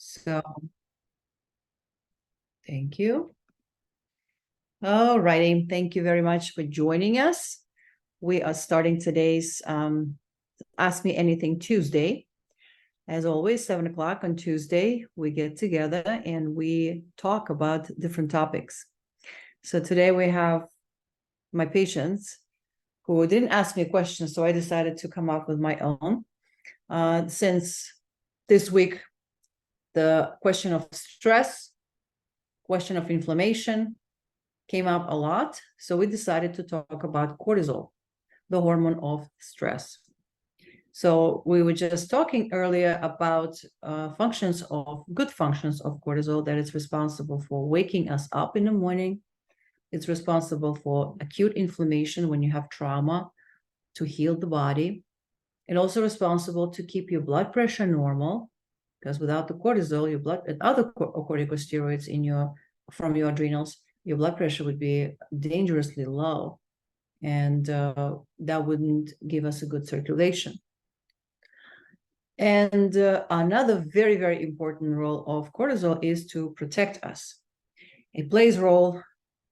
So, thank you. All righty. Thank you very much for joining us. We are starting today's Ask Me Anything Tuesday. As always, 7 o'clock on Tuesday, we get together and we talk about different topics. So today we have my patients who didn't ask me a question, so I decided to come up with my own. Since this week, the question of stress, question of inflammation came up a lot. So we decided to talk about cortisol, the hormone of stress. So we were just talking earlier about good functions of cortisol, that it's responsible for waking us up in the morning. It's responsible for acute inflammation when you have trauma, to heal the body. And also responsible to keep your blood pressure normal, because without the cortisol, your blood and other corticosteroids from your adrenals, your blood pressure would be dangerously low, and that wouldn't give us a good circulation. And another very, very important role of cortisol is to protect us. It plays a role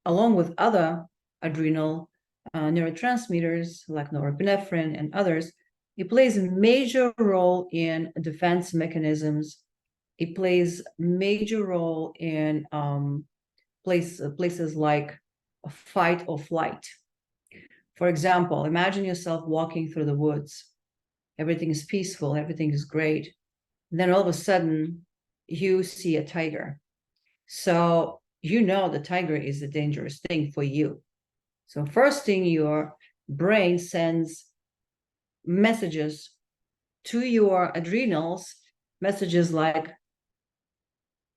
along with other adrenal neurotransmitters like norepinephrine and others. It plays a major role in defense mechanisms. It plays a major role in places like fight or flight. For example, imagine yourself walking through the woods. Everything is peaceful, everything is great. And then all of a sudden, you see a tiger. So you know the tiger is a dangerous thing for you. So first thing, your brain sends messages to your adrenals, messages like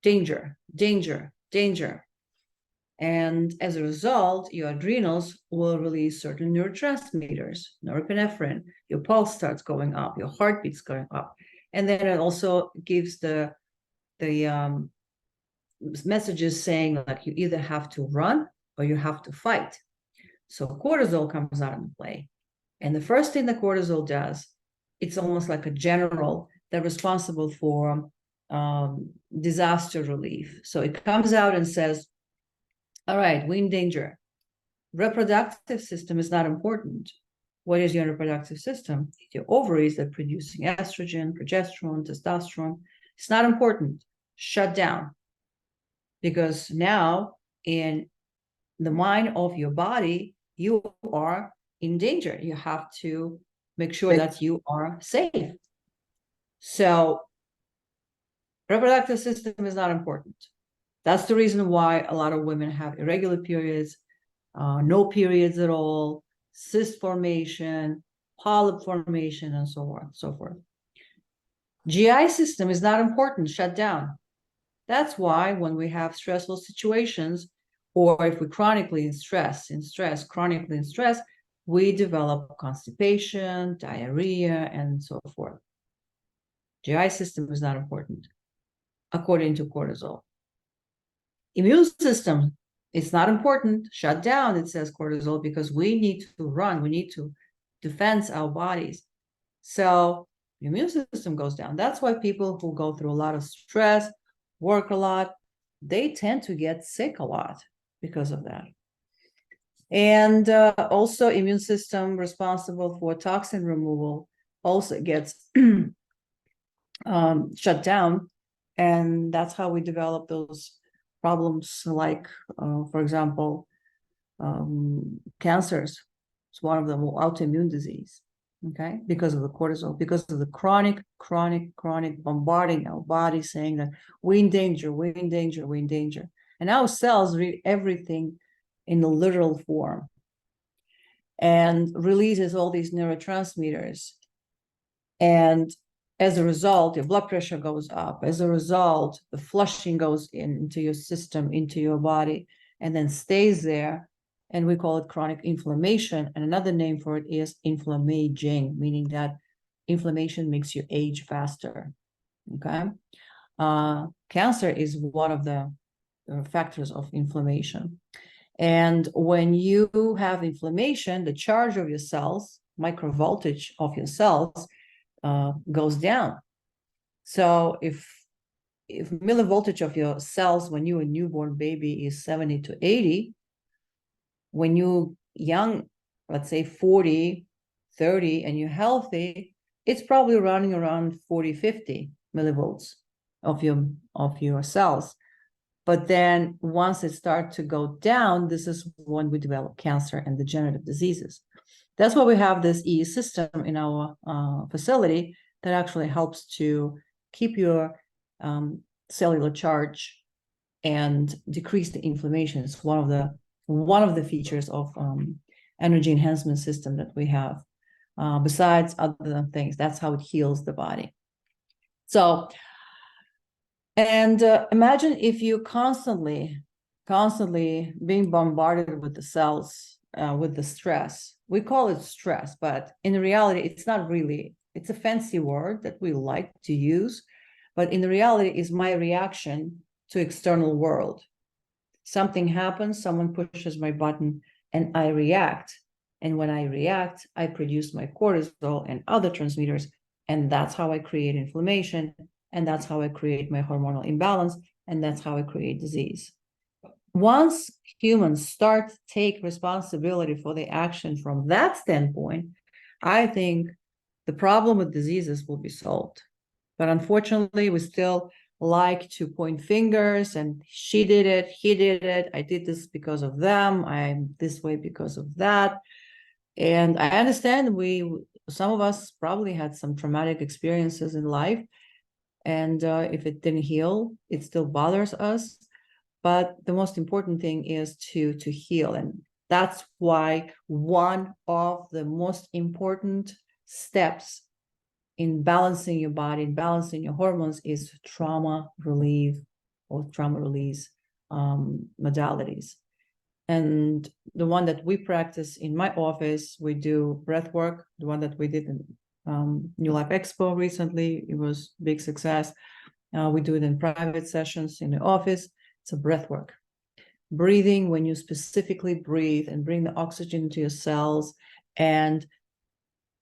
danger, danger, danger. And as a result, your adrenals will release certain neurotransmitters, norepinephrine, your pulse starts going up, your heartbeat's going up. And then it also gives the messages saying like you either have to run or you have to fight. So cortisol comes out in play. And the first thing that cortisol does, it's almost like a general that's responsible for disaster relief. So it comes out and says, all right, we're in danger. Reproductive system is not important. What is your reproductive system? It's your ovaries that are producing estrogen, progesterone, testosterone. It's not important. Shut down. Because now in the mind of your body, you are in danger. You have to make sure that you are safe. So reproductive system is not important. That's the reason why a lot of women have irregular periods, no periods at all, cyst formation, polyp formation, and so on, so forth. GI system is not important, shut down. That's why when we have stressful situations, or if we're chronically in stress, we develop constipation, diarrhea, and so forth. GI system is not important, according to cortisol. Immune system, it's not important, shut down, it says cortisol, because we need to run, we need to defend our bodies. So the immune system goes down. That's why people who go through a lot of stress, work a lot, they tend to get sick a lot because of that. And also immune system responsible for toxin removal also gets shut down. And that's how we develop those problems like, for example, cancers. It's one of them, autoimmune disease, okay? Because of the cortisol, because of the chronic bombarding our body saying that we're in danger, we're in danger, we're in danger. And our cells read everything in the literal form and releases all these neurotransmitters. And as a result, your blood pressure goes up. As a result, the flushing goes into your system, into your body, and then stays there. And we call it chronic inflammation. And another name for it is inflammaging, meaning that inflammation makes you age faster. Okay. Cancer is one of the factors of inflammation. And when you have inflammation, the charge of your cells, microvoltage of your cells, goes down. So if if millivoltage of your cells when you're a newborn baby is 70 to 80, when you're young, let's say 40, 30, and you're healthy, it's probably running around 40, 50 millivolts of your cells. But then once it starts to go down, this is when we develop cancer and degenerative diseases. That's why we have this EE system in our facility that actually helps to keep your cellular charge and decrease the inflammation. It's one of the features of energy enhancement system that we have. Besides other things, that's how it heals the body. So, and imagine if you constantly being bombarded with the cells, with the stress. We call it stress, but in reality, it's not really. It's a fancy word that we like to use, but in reality, is my reaction to external world. Something happens, someone pushes my button, and I react. And when I react, I produce my cortisol and other transmitters, and that's how I create inflammation, and that's how I create my hormonal imbalance, and that's how I create disease. Once humans start to take responsibility for the action from that standpoint, I think the problem with diseases will be solved. But unfortunately, we still like to point fingers and she did it, he did it, I did this because of them, I'm this way because of that. And I understand some of us probably had some traumatic experiences in life, and if it didn't heal, it still bothers us. But the most important thing is to heal, and that's why one of the most important steps in balancing your body, in balancing your hormones, is trauma relief or trauma release modalities. And the one that we practice in my office, we do breath work. The one that we did in New Life Expo recently, it was a big success. We do it in private sessions in the office. It's a breath work. Breathing, when you specifically breathe and bring the oxygen to your cells and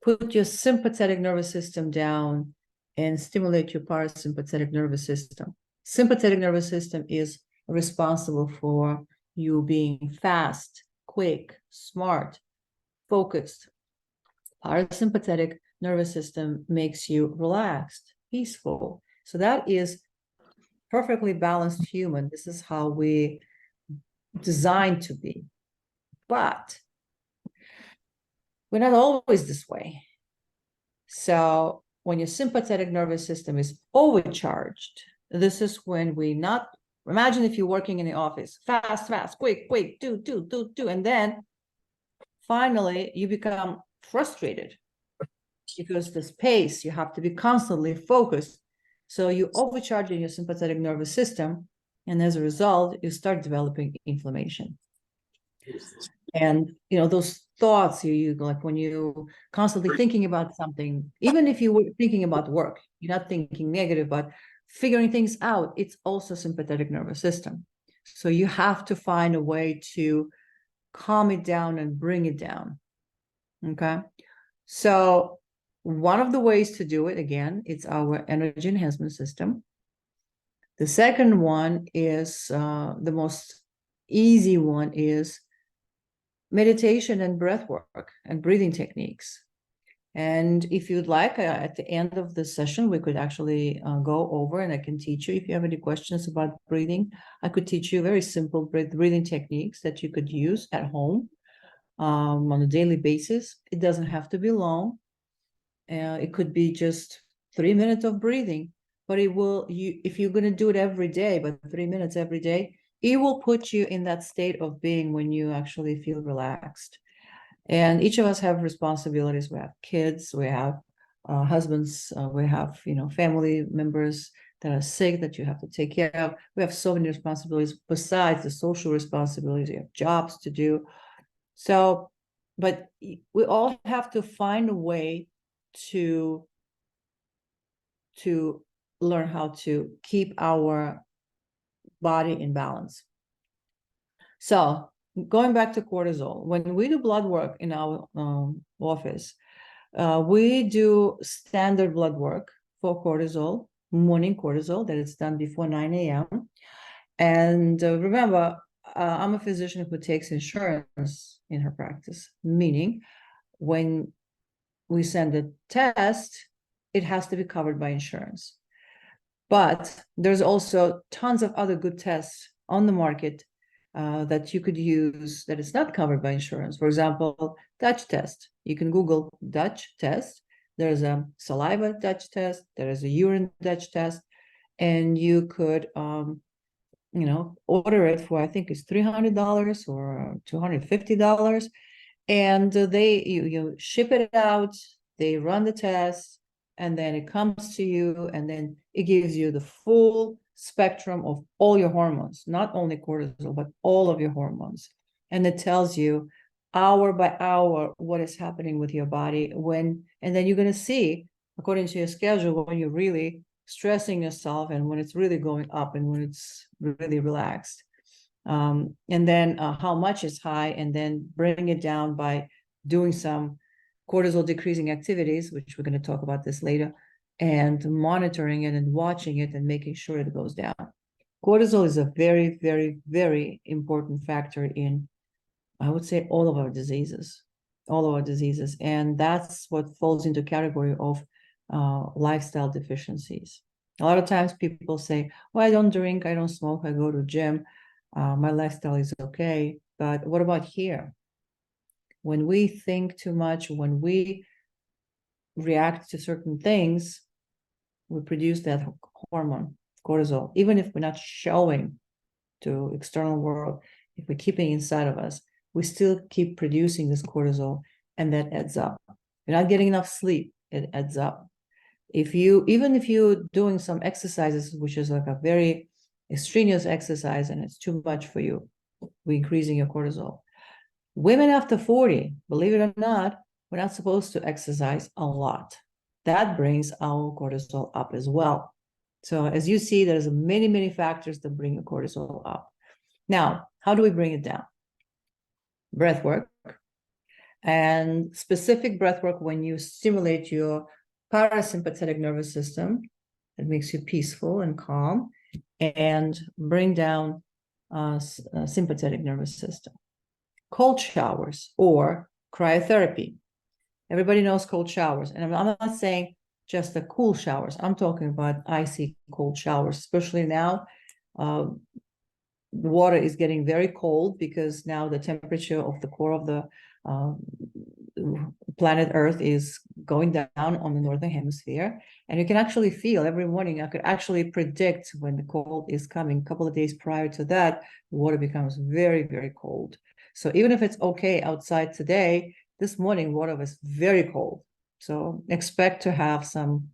put your sympathetic nervous system down and stimulate your parasympathetic nervous system. Sympathetic nervous system is responsible for you being fast, quick, smart, focused. Parasympathetic nervous system makes you relaxed, peaceful. So that is perfectly balanced human. This is how we designed to be. But we're not always this way. So when your sympathetic nervous system is overcharged, this is when we not, imagine if you're working in the office, fast, quick, do. And then finally you become frustrated because this pace, you have to be constantly focused. So you overcharge in your sympathetic nervous system. And as a result, you start developing inflammation. And those thoughts you like when you constantly thinking about something, even if you were thinking about work, you're not thinking negative, but figuring things out, it's also sympathetic nervous system. So you have to find a way to calm it down and bring it down. Okay. So one of the ways to do it, again, it's our energy enhancement system. The second one is the most easy one is meditation and breath work and breathing techniques. And if you'd like, at the end of the session, we could actually go over and I can teach you. If you have any questions about breathing, I could teach you very simple breathing techniques that you could use at home on a daily basis. It doesn't have to be long. It could be just 3 minutes of breathing, but if you're going to do it every day, but 3 minutes every day, it will put you in that state of being when you actually feel relaxed. And each of us have responsibilities. We have kids, we have husbands, we have family members that are sick that you have to take care of. We have so many responsibilities besides the social responsibilities. We have jobs to do. So, but we all have to find a way to learn how to keep our body in balance. So going back to cortisol, when we do blood work in our office, we do standard blood work for cortisol. morning cortisol, that it's done before 9 a.m. And remember, I'm a physician who takes insurance in her practice, meaning when we send a test, it has to be covered by insurance. But there's also tons of other good tests on the market that you could use that is not covered by insurance. For example, Dutch test. You can Google Dutch test. There's a saliva Dutch test. There is a urine Dutch test. And you could, order it for, I think it's $300 or $250. And you ship it out, they run the test, and then it comes to you, and then it gives you the full spectrum of all your hormones, not only cortisol, but all of your hormones. And it tells you hour by hour what is happening with your body and then you're going to see, according to your schedule, when you're really stressing yourself and when it's really going up and when it's really relaxed. And then how much is high, and then bring it down by doing some cortisol decreasing activities, which we're going to talk about this later, and monitoring it and watching it and making sure it goes down. Cortisol is a very, very, very important factor in, I would say, all of our diseases, and that's what falls into category of lifestyle deficiencies. A lot of times people say, well, I don't drink, I don't smoke, I go to gym, my lifestyle is okay. But what about here? When we think too much, when we react to certain things, we produce that hormone, cortisol, even if we're not showing to external world, if we're keeping inside of us, we still keep producing this cortisol, and that adds up. You're not getting enough sleep, it adds up. Even if you're doing some exercises, which is like a very strenuous exercise and it's too much for you, we're increasing your cortisol. Women after 40, believe it or not, we're not supposed to exercise a lot. That brings our cortisol up as well. So as you see, there's many, many factors that bring your cortisol up. Now, how do we bring it down? Breath work, and specific breath work when you stimulate your parasympathetic nervous system. It makes you peaceful and calm, and bring down sympathetic nervous system. Cold showers or cryotherapy. Everybody knows cold showers, and I'm not saying just the cool showers. I'm talking about icy cold showers, especially now. The water is getting very cold because now the temperature of the core of the planet Earth is going down on the northern hemisphere, and you can actually feel every morning. I could actually predict when the cold is coming. A couple of days prior to that, the water becomes very, very cold. So even if it's okay outside today, this morning water was very cold. So expect to have some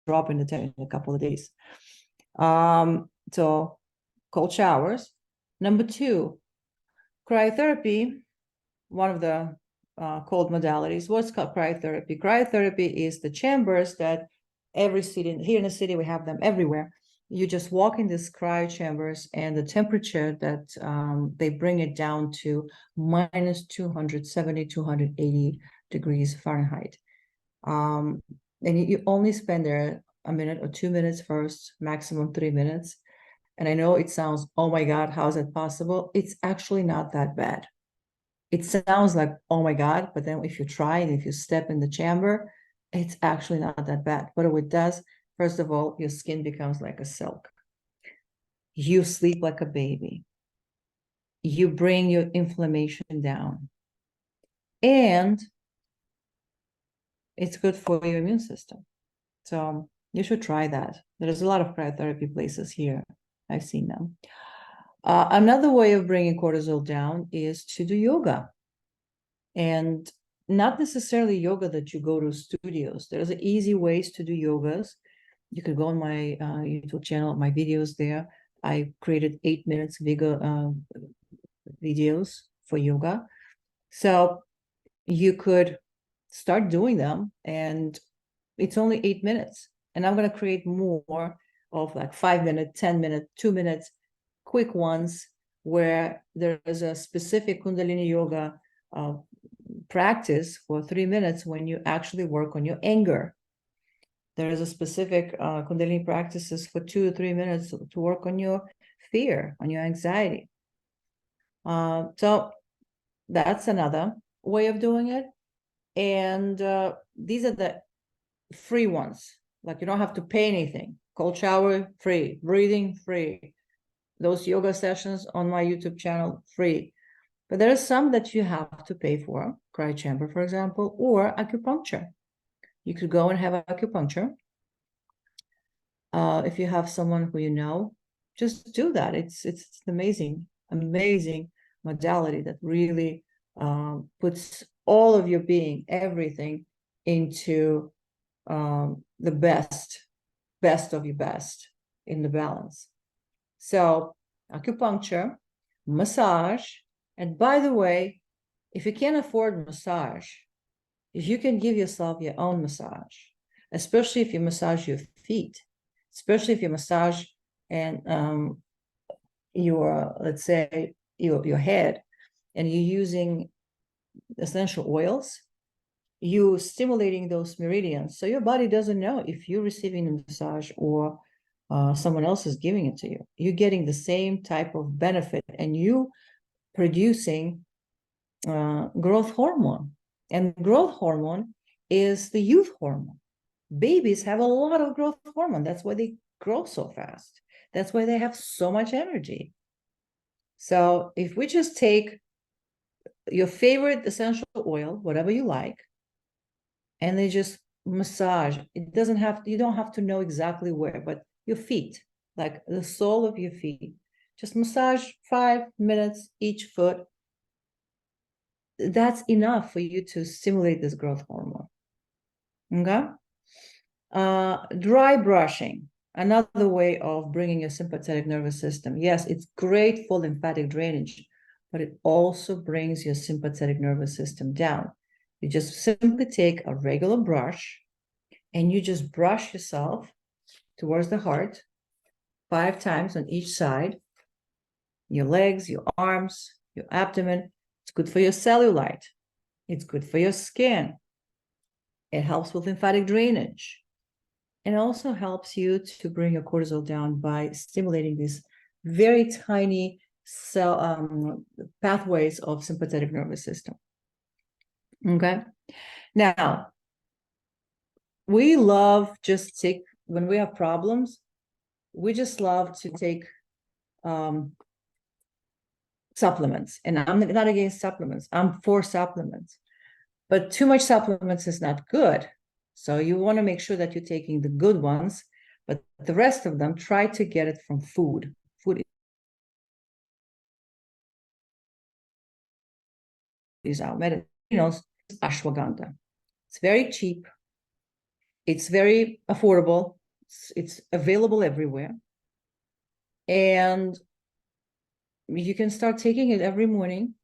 drop in the temperature in a couple of days. So cold showers. Number 2, cryotherapy. One of the cold modalities. What's called cryotherapy? Cryotherapy is the chambers that every city, here in the city, we have them everywhere. You just walk in these cryo chambers, and the temperature that they bring it down to minus 270, 280 degrees Fahrenheit. And you only spend there a minute or 2 minutes first, maximum 3 minutes. And I know it sounds, oh my God, how is that possible? It's actually not that bad. It sounds like, oh my God, but then if you try and if you step in the chamber, it's actually not that bad. What it does, first of all, your skin becomes like a silk. You sleep like a baby. You bring your inflammation down. And it's good for your immune system. So you should try that. There's a lot of cryotherapy places here. I've seen them. Another way of bringing cortisol down is to do yoga. And not necessarily yoga that you go to studios. There's easy ways to do yogas. You can go on my YouTube channel, my videos there. I created 8 minutes videos for yoga. So you could start doing them, and it's only 8 minutes. And I'm going to create more of like 5 minute, 10 minute, 2 minutes, quick ones where there is a specific Kundalini yoga practice for 3 minutes when you actually work on your anger. There is a specific Kundalini practices for 2 or 3 minutes to work on your fear, on your anxiety. So that's another way of doing it. And these are the free ones. Like you don't have to pay anything. Cold shower, free. Breathing, free. Those yoga sessions on my YouTube channel, free. But there are some that you have to pay for, cry chamber, for example, or acupuncture. You could go and have acupuncture. If you have someone who you know, just do that. It's amazing modality that really puts all of your being, everything, into the best of your best in the balance. So acupuncture, massage, and by the way, if you can't afford massage, if you can give yourself your own massage, especially if you massage your feet, especially if you massage and your, let's say, your head, and you're using essential oils, you're stimulating those meridians. So your body doesn't know if you're receiving a massage or someone else is giving it to you. You're getting the same type of benefit, and you producing growth hormone. And growth hormone is the youth hormone. Babies have a lot of growth hormone. That's why they grow so fast. That's why they have so much energy. So if we just take your favorite essential oil, whatever you like, and they just massage, it doesn't have, you don't have to know exactly where, but your feet, like the sole of your feet, just massage 5 minutes each foot. That's enough for you to stimulate this growth hormone. Okay. Dry brushing, another way of bringing your sympathetic nervous system. Yes, it's great for lymphatic drainage, but it also brings your sympathetic nervous system down. You just simply take a regular brush and you just brush yourself towards the heart 5 times on each side, your legs, your arms, your abdomen. It's good for your cellulite. It's good for your skin. It helps with lymphatic drainage. And also helps you to bring your cortisol down by stimulating these very tiny cell pathways of sympathetic nervous system. Okay. Now, we love just take, when we have problems, we just love to take supplements. And I'm not against supplements. I'm for supplements. But too much supplements is not good. So you want to make sure that you're taking the good ones, but the rest of them, try to get it from food. Food is our medicine. Ashwagandha. It's very cheap. It's very affordable. It's available everywhere. And you can start taking it every morning.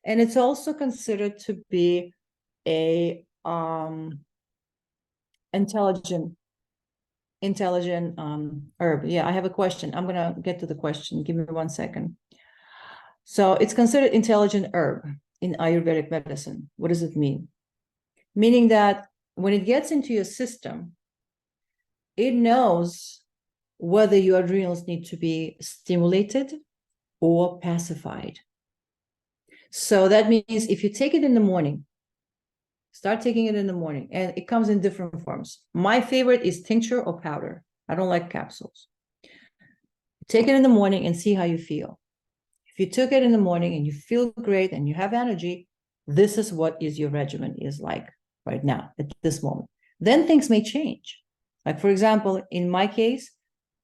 And it's also considered to be a intelligent herb. Yeah, I have a question. I'm going to get to the question. Give me 1 second. So it's considered intelligent herb in Ayurvedic medicine. What does it mean? Meaning that when it gets into your system, it knows whether your adrenals need to be stimulated or pacified. So that means if you take it in the morning, start taking it in the morning, and it comes in different forms. My favorite is tincture or powder. I don't like capsules. Take it in the morning and see how you feel. If you took it in the morning and you feel great and you have energy, this is what is your regimen is like right now at this moment. Then things may change. Like, for example, in my case,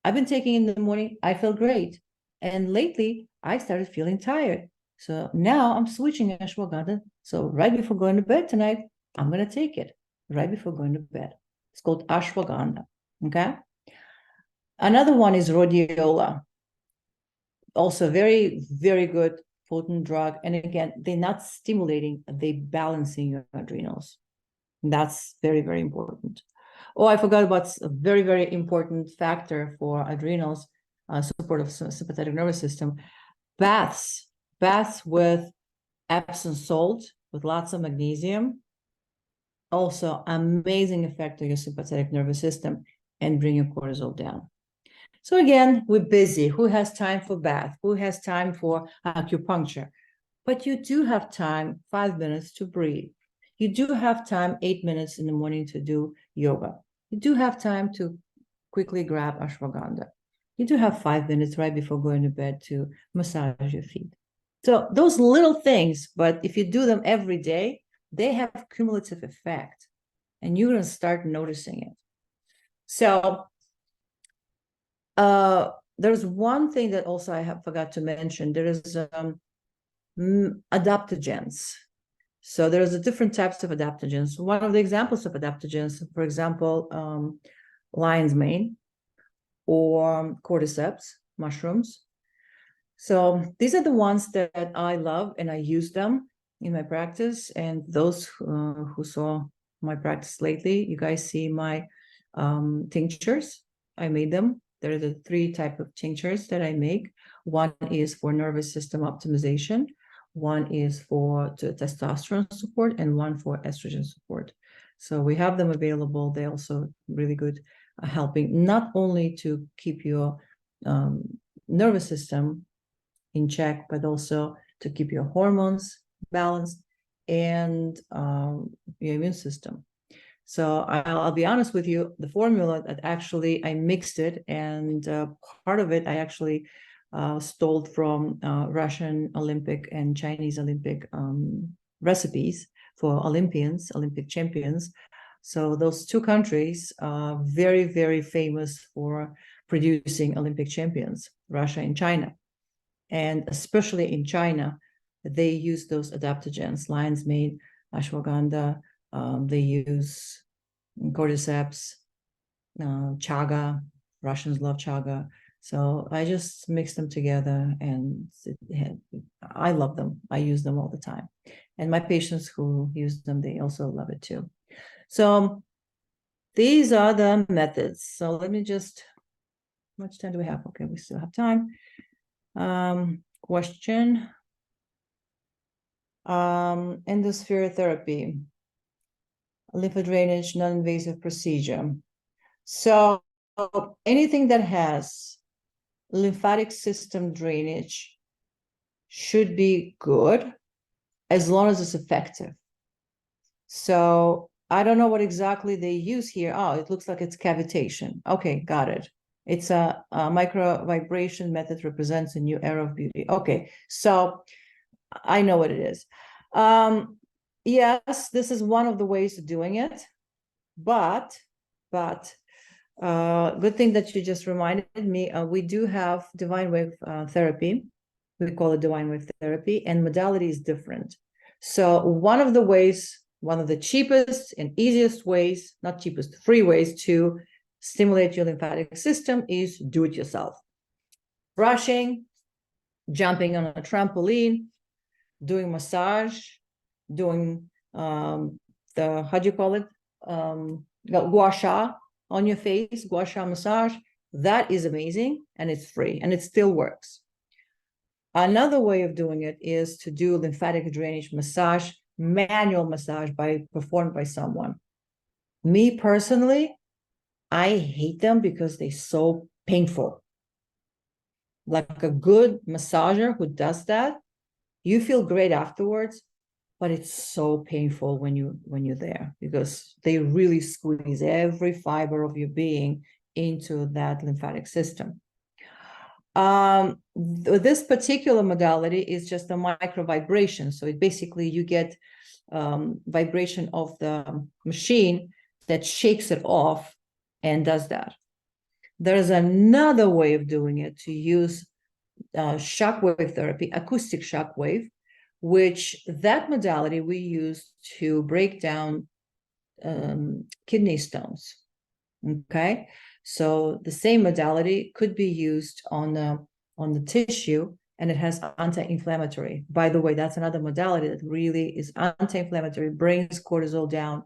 I've been taking in the morning, I feel great. And lately, I started feeling tired. So now I'm switching ashwagandha. So right before going to bed tonight, I'm going to take it right before going to bed. It's called ashwagandha. Okay. Another one is rhodiola. Also very, very good potent drug. And again, they're not stimulating, they're balancing your adrenals. And that's very, very important. Oh, I forgot about a very, very important factor for adrenals, support of sympathetic nervous system. Baths with Epsom salt, with lots of magnesium. also amazing effect on your sympathetic nervous system and bring your cortisol down. So again, we're busy. Who has time for bath? Who has time for acupuncture? But you do have time, 5 minutes to breathe. You do have time, 8 minutes in the morning to do yoga. You do have time to quickly grab ashwagandha. You do have 5 minutes right before going to bed to massage your feet. So those little things, but if you do them every day, they have cumulative effect and you're going to start noticing it. So there's one thing that also I have forgot to mention. There is adaptogens. So there's different types of adaptogens. One of the examples of adaptogens, for example, lion's mane or cordyceps mushrooms. So these are the ones that I love and I use them in my practice. And those who saw my practice lately, you guys see my tinctures. I made them. There are the 3 types of tinctures that I make. One is for nervous system optimization. One is for testosterone support and one for estrogen support. So we have them available. They're also really good helping not only to keep your nervous system in check, but also to keep your hormones balanced and your immune system. So I'll be honest with you, the formula that actually I mixed it, and part of it I actually stole from Russian Olympic and Chinese Olympic recipes for Olympians, Olympic champions. So those 2 countries are very, very famous for producing Olympic champions, Russia and China. And especially in China, they use those adaptogens, lion's mane, ashwagandha, they use cordyceps, chaga. Russians love chaga. So I just mix them together and I love them. I use them all the time. And my patients who use them, they also love it too. So these are the methods. So let me just, how much time do we have? Okay, we still have time. Question. Endosphere therapy, lymphodrainage, non-invasive procedure. So anything that has lymphatic system drainage should be good as long as it's effective. So I don't know what exactly they use here. Oh, it looks like it's cavitation. Okay, got it. It's a micro vibration method represents a new era of beauty. Okay, so I know what it is. Yes, this is one of the ways of doing it, but good thing that you just reminded me. We do have divine wave therapy. We call it divine wave therapy, and modality is different. So one of the ways, one of the cheapest and easiest ways, not cheapest, free ways to stimulate your lymphatic system is do it yourself. Brushing, jumping on a trampoline, doing massage, doing the, how do you call it? Gua sha on your face, gua sha massage. That is amazing and it's free and it still works. Another way of doing it is to do lymphatic drainage massage, manual massage performed by someone. Me personally, I hate them because they're so painful. Like a good massager who does that, you feel great afterwards, but it's so painful when you're there because they really squeeze every fiber of your being into that lymphatic system. This particular modality is just a micro vibration. So it basically you get vibration of the machine that shakes it off and does that. There's another way of doing it to use shockwave therapy, acoustic shockwave, which that modality we use to break down kidney stones. Okay, so the same modality could be used on the tissue, and it has anti-inflammatory. By the way, that's another modality that really is anti-inflammatory, brings cortisol down.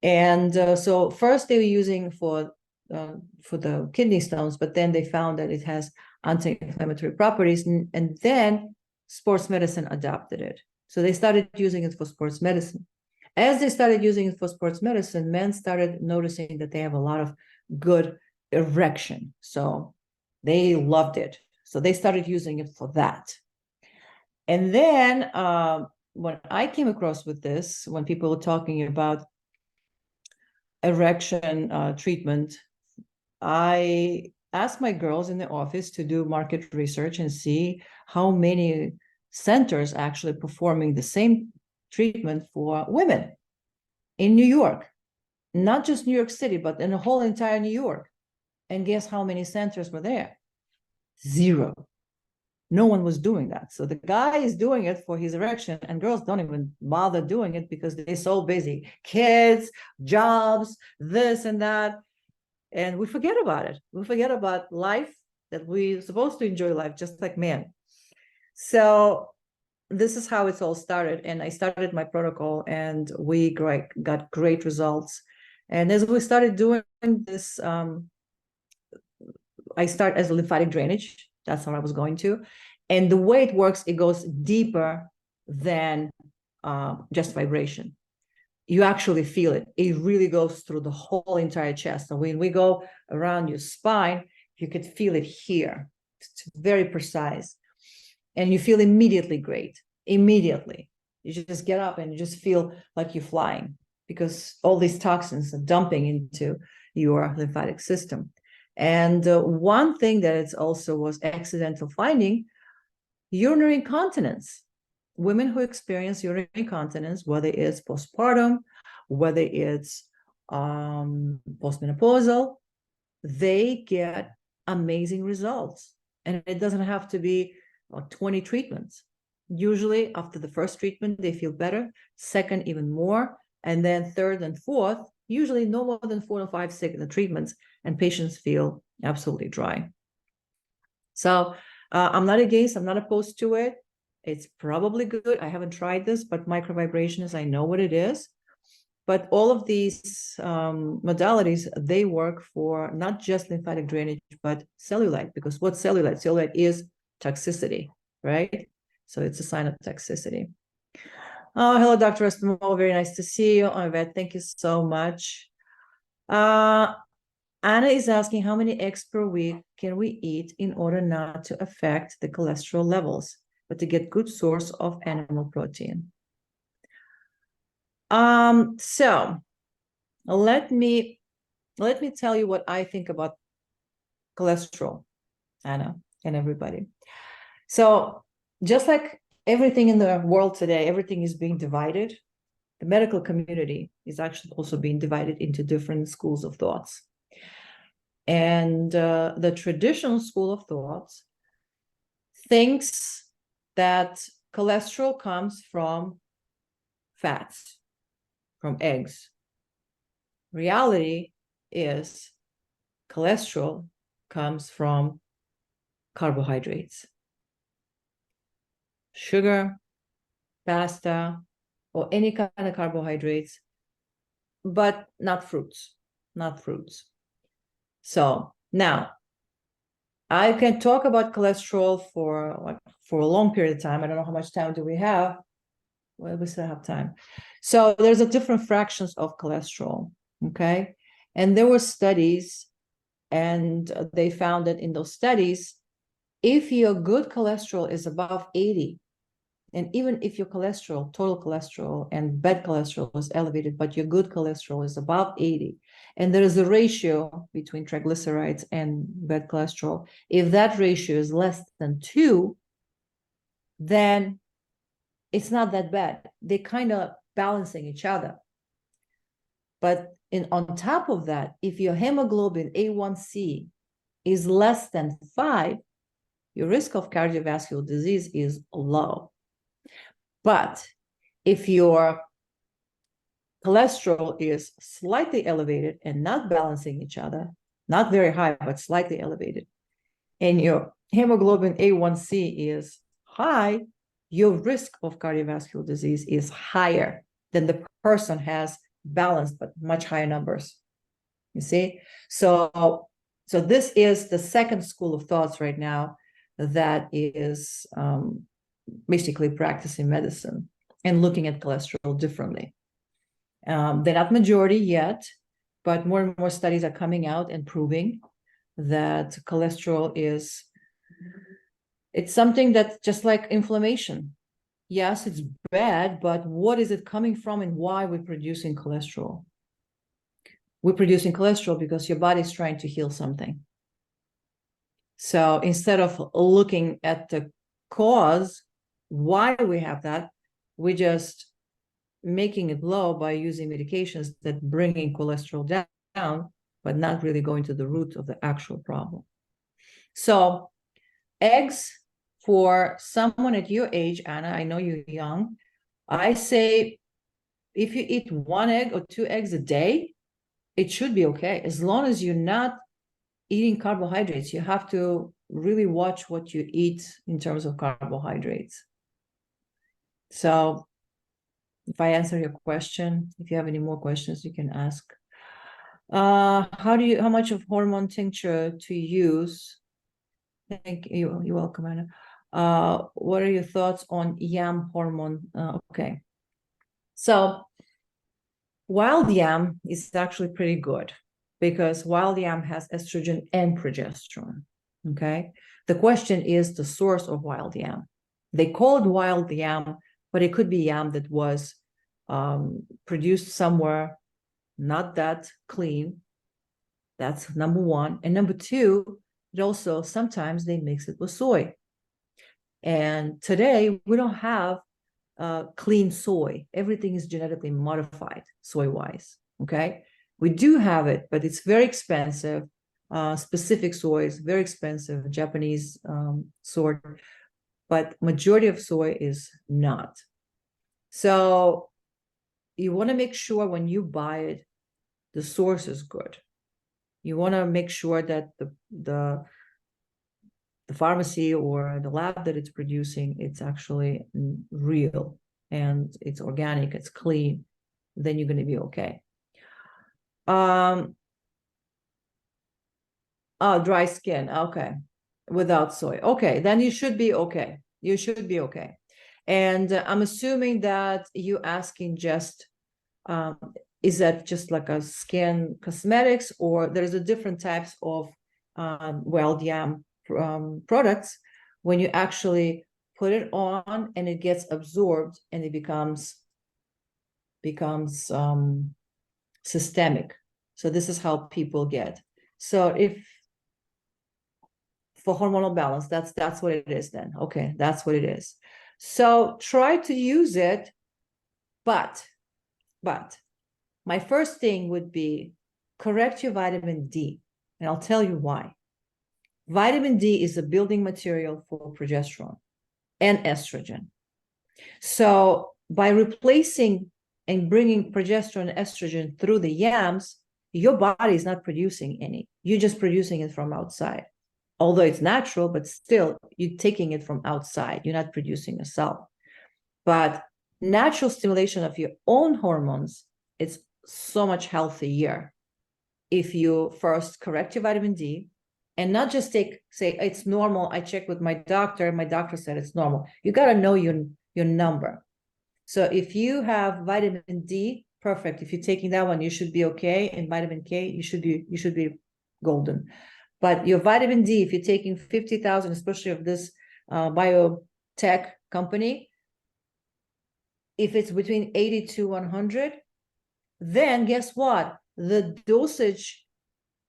And so first they were using for the kidney stones, but then they found that it has anti-inflammatory properties, and then sports medicine adopted it. So they started using it for sports medicine. As they started using it for sports medicine, men started noticing that they have a lot of good erection. So they loved it. So they started using it for that. And then when I came across with this, when people were talking about erection treatment, I asked my girls in the office to do market research and see how many centers actually performing the same treatment for women in New York, not just New York City, but in the whole entire New York. And guess how many centers were there? Zero. No one was doing that. So the guy is doing it for his erection, and girls don't even bother doing it because they're so busy. Kids, jobs, this and that. And we forget about it. We forget about life, that we're supposed to enjoy life just like men. So this is how it's all started. And I started my protocol, and we got great results. And as we started doing this, I start as a lymphatic drainage. That's how I was going to. And the way it works, it goes deeper than just vibration. You actually feel it. It really goes through the whole entire chest. So when we go around your spine, you could feel it here. It's very precise. And you feel immediately great. Immediately. You just get up and you just feel like you're flying, because all these toxins are dumping into your lymphatic system. And one thing that it's also was accidental finding, urinary incontinence. Women who experience urinary incontinence, whether it's postpartum, whether it's postmenopausal, they get amazing results. And it doesn't have to be 20 treatments. Usually after the first treatment, they feel better, second, even more, and then third and fourth, usually no more than 4 to 5 second treatments, and patients feel absolutely dry. So I'm not against, I'm not opposed to it. It's probably good. I haven't tried this, but microvibrations, I know what it is. But all of these modalities, they work for not just lymphatic drainage, but cellulite, because what's cellulite? Cellulite is toxicity, right? So it's a sign of toxicity. Oh, hello, Dr. Rustamova. Very nice to see you. Yvette, thank you so much. Anna is asking, how many eggs per week can we eat in order not to affect the cholesterol levels, but to get good source of animal protein? So let me tell you what I think about cholesterol, Anna, and everybody. So just like everything in the world today, everything is being divided. The medical community is actually also being divided into different schools of thoughts. And the traditional school of thoughts thinks that cholesterol comes from fats, from eggs. Reality is cholesterol comes from carbohydrates, sugar, pasta, or any kind of carbohydrates, but not fruits, not fruits. So now I can talk about cholesterol for a long period of time. I don't know how much time do we have. Well, we still have time. So there's a different fractions of cholesterol, okay? And there were studies, and they found that in those studies, if your good cholesterol is above 80, and even if your cholesterol, total cholesterol and bad cholesterol is elevated, but your good cholesterol is above 80, and there is a ratio between triglycerides and bad cholesterol, if that ratio is less than 2, then it's not that bad. They kind of balancing each other. But on top of that, if your hemoglobin A1C is less than 5, your risk of cardiovascular disease is low. But if your cholesterol is slightly elevated and not balancing each other, not very high, but slightly elevated, and your hemoglobin A1C is high, your risk of cardiovascular disease is higher than the person has balanced but much higher numbers. You see? So this is the second school of thoughts right now that is basically practicing medicine and looking at cholesterol differently. They're not majority yet, but more and more studies are coming out and proving that cholesterol it's something that's just like inflammation. Yes, it's bad, but what is it coming from and why we're producing cholesterol? We're producing cholesterol because your body's trying to heal something. So instead of looking at the cause, why we have that, we're just making it low by using medications that bringing cholesterol down, but not really going to the root of the actual problem. So eggs, for someone at your age, Anna, I know you're young, I say if you eat 1 egg or 2 eggs a day, it should be okay, as long as you're not eating carbohydrates. You have to really watch what you eat in terms of carbohydrates. So if I answer your question, if you have any more questions, you can ask. How much of hormone tincture to use? Thank you. You're welcome, Anna. What are your thoughts on yam hormone? Okay. So wild yam is actually pretty good because wild yam has estrogen and progesterone. Okay. The question is the source of wild yam. They call it wild yam, but it could be yam that was produced somewhere not that clean. That's number one. And number two, it also sometimes they mix it with soy. And today we don't have clean soy. Everything is genetically modified soy-wise. Okay, we do have it, but it's very expensive. Specific soy is very expensive, Japanese sort, but majority of soy is not. So you want to make sure when you buy it, the source is good. You want to make sure that the pharmacy or the lab that it's producing, it's actually real and it's organic, it's clean, then you're going to be okay. Dry skin. Okay. Without soy. Okay. Then you should be okay. You should be okay. And I'm assuming that you asking just, is that just like a skin cosmetics, or there's a different types of wild yam products when you actually put it on and it gets absorbed and it becomes systemic. So this is how people get. So if for hormonal balance, that's what it is then. Okay, that's what it is. So try to use it, but my first thing would be correct your vitamin D, and I'll tell you why. Vitamin D is a building material for progesterone and estrogen. So by replacing and bringing progesterone and estrogen through the yams, your body is not producing any. You're just producing it from outside. Although it's natural, but still you're taking it from outside. You're not producing yourself. But natural stimulation of your own hormones, it's so much healthier if you first correct your vitamin D and not just say it's normal. I checked with my doctor said it's normal. You got to know your number. So if you have vitamin D, perfect. If you're taking that one, you should be okay. And vitamin K, you should be golden. But your vitamin D, if you're taking 50,000, especially of this biotech company, if it's between 80 to 100, then guess what? The dosage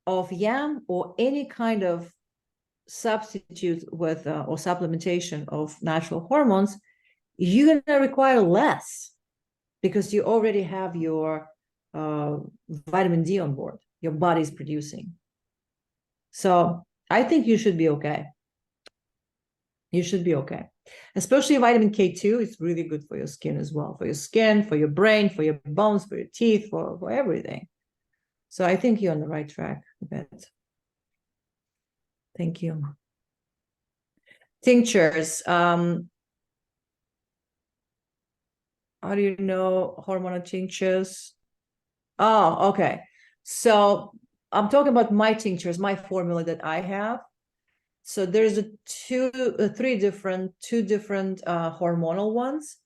of yam or any kind of substitute with or supplementation of natural hormones, you're going to require less because you already have your vitamin D on board. Your body's producing. So I think you should be okay. You should be okay. Especially vitamin K2, it's really good for your skin as well. For your skin, for your brain, for your bones, for your teeth, for everything. So I think you're on the right track a bit. Thank you. Tinctures. How do you know hormonal tinctures? Oh, okay. So I'm talking about my tinctures, my formula that I have. So there's two different hormonal ones.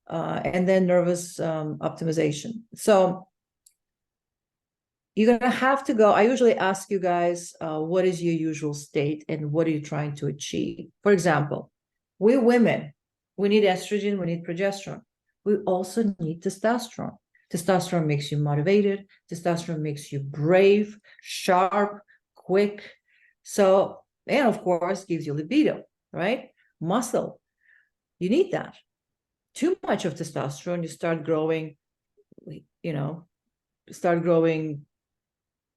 and then nervous optimization. So you're going to have to go. I usually ask you guys, what is your usual state and what are you trying to achieve? For example, we women, we need estrogen, we need progesterone. We also need testosterone. Testosterone makes you motivated. Testosterone makes you brave, sharp, quick. So, and of course, gives you libido, right? Muscle. You need that. Too much of testosterone, you start growing, start growing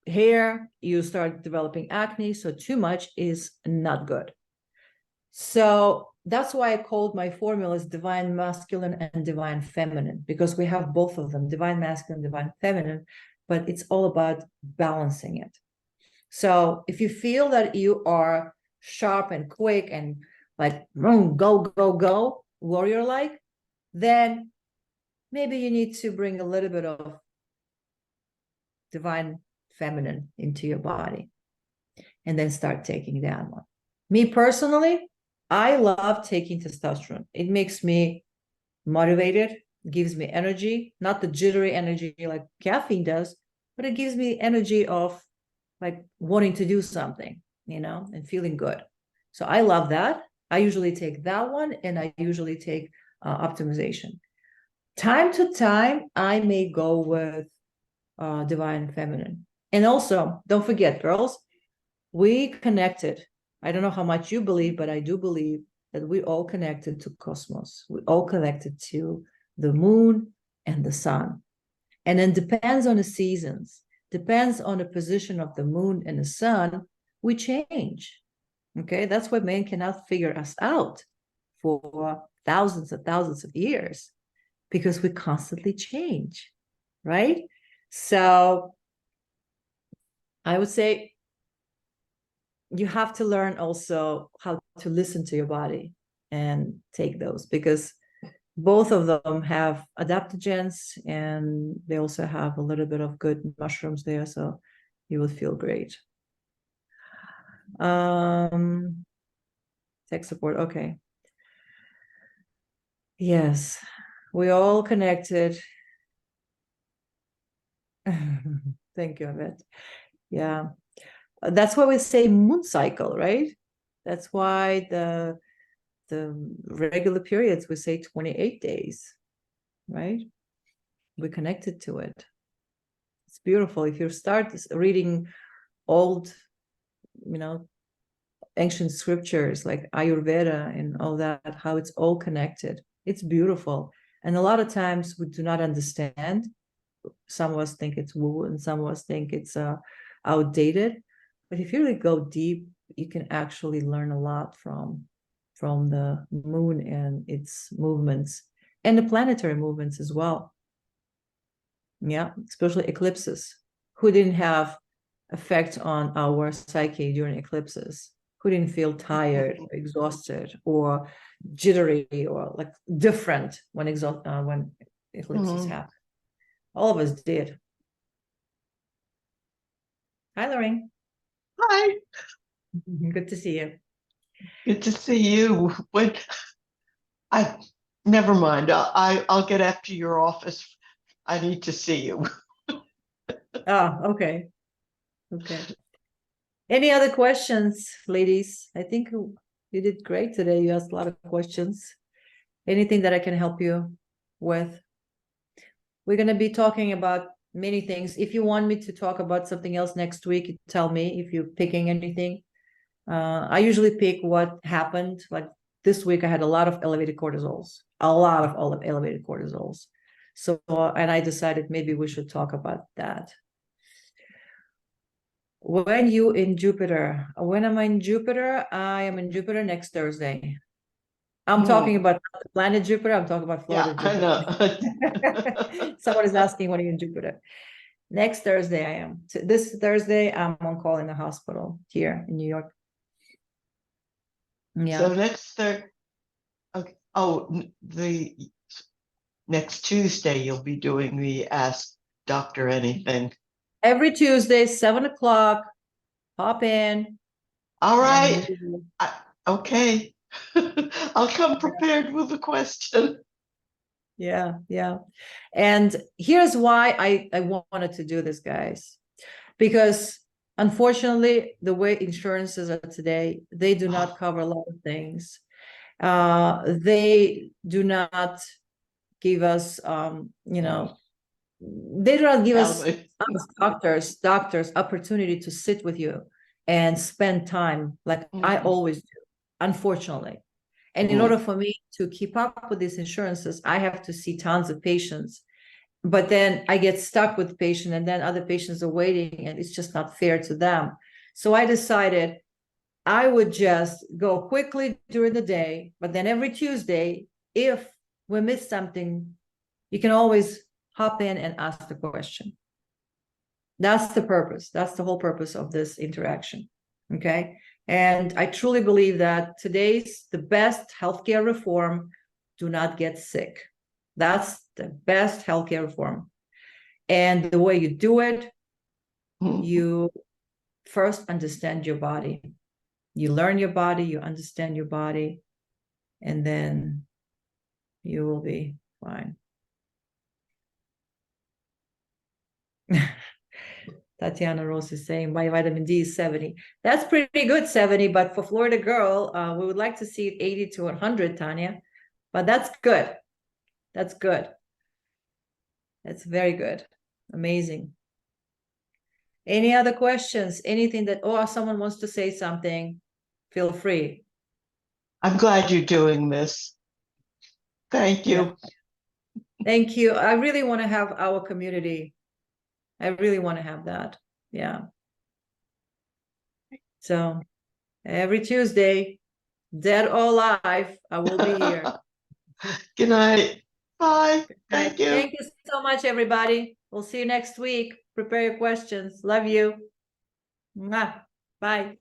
hair, you start developing acne. So too much is not good. So that's why I called my formulas divine masculine and divine feminine, because we have both of them, divine masculine, divine feminine, but it's all about balancing it. So if you feel that you are sharp and quick and like go, go, go, warrior like, then maybe you need to bring a little bit of divine feminine into your body and then start taking that one. Me personally, I love taking testosterone. It makes me motivated, gives me energy, not the jittery energy like caffeine does, but it gives me energy of like wanting to do something, and feeling good. So I love that. I usually take that one, and I usually take optimization. Time to time, I may go with divine feminine. And also, don't forget, girls, we connected. I don't know how much you believe, but I do believe that we all connected to cosmos. We all connected to the moon and the sun. And then depends on the seasons, depends on the position of the moon and the sun, we change. Okay, that's why man cannot figure us out for thousands and thousands of years, because we constantly change, right? So I would say you have to learn also how to listen to your body and take those, because both of them have adaptogens and they also have a little bit of good mushrooms there, so you will feel great. Tech support, okay. Yes, we all connected. Thank you, Yvette. Yeah, that's why we say moon cycle, right? That's why the regular periods we say 28 days, right? We're connected to it. It's beautiful. If you start reading old, ancient scriptures like Ayurveda and all that, how it's all connected, it's beautiful. And a lot of times we do not understand. Some of us think it's woo and some of us think it's outdated. But if you really go deep, you can actually learn a lot from the moon and its movements and the planetary movements as well. Yeah, especially eclipses. Who didn't have effect on our psyche during eclipses? Who didn't feel tired, or exhausted, or jittery, or like different when eclipses happen? All of us did. Hi, Lorraine. Hi. Good to see you. Good to see you. Never mind. I'll get after your office. I need to see you. Oh, okay. Okay. Any other questions, ladies? I think you did great today. You asked a lot of questions. Anything that I can help you with? We're going to be talking about many things. If you want me to talk about something else next week, tell me if you're picking anything. I usually pick what happened. Like this week, I had a lot of elevated cortisols, So, and I decided maybe we should talk about that. When you in Jupiter? When am I in Jupiter? I am in Jupiter next Thursday. I'm talking about the planet Jupiter. I'm talking about Florida Jupiter. I know. Someone is asking when are you in Jupiter? Next Thursday I am. This Thursday I'm on call in the hospital here in New York. Yeah. So next Thursday. Okay. Oh, the next Tuesday you'll be doing the Ask Doctor Anything. Every Tuesday, 7:00. Pop in. All right. Okay. I'll come prepared with a question. Yeah. And here's why I wanted to do this, guys, because unfortunately, the way insurances are today, they do not cover a lot of things. They do not give us, they do not give us doctors opportunity to sit with you and spend time like I always do, unfortunately. And in order for me to keep up with these insurances, I have to see tons of patients. But then I get stuck with patient, and then other patients are waiting, and it's just not fair to them. So I decided I would just go quickly during the day, but then every Tuesday, if we miss something, you can always hop in and ask the question. That's the purpose. That's the whole purpose of this interaction. Okay. And I truly believe that today's the best healthcare reform: do not get sick. That's the best healthcare reform. And the way you do it, you first understand your body. You learn your body, you understand your body, and then you will be fine. Tatiana Rose is saying my vitamin D is 70. That's pretty good, 70, but for Florida girl, we would like to see it 80 to 100, Tanya. But that's good. That's good. That's very good. Amazing. Any other questions? Anything that, someone wants to say something, feel free. I'm glad you're doing this. Thank you. Yeah. Thank you. I really want to have our community. I really want to have that. Yeah. So every Tuesday, dead or alive, I will be here. Good night. Bye. Thank you. Thank you so much, everybody. We'll see you next week. Prepare your questions. Love you. Mwah. Bye.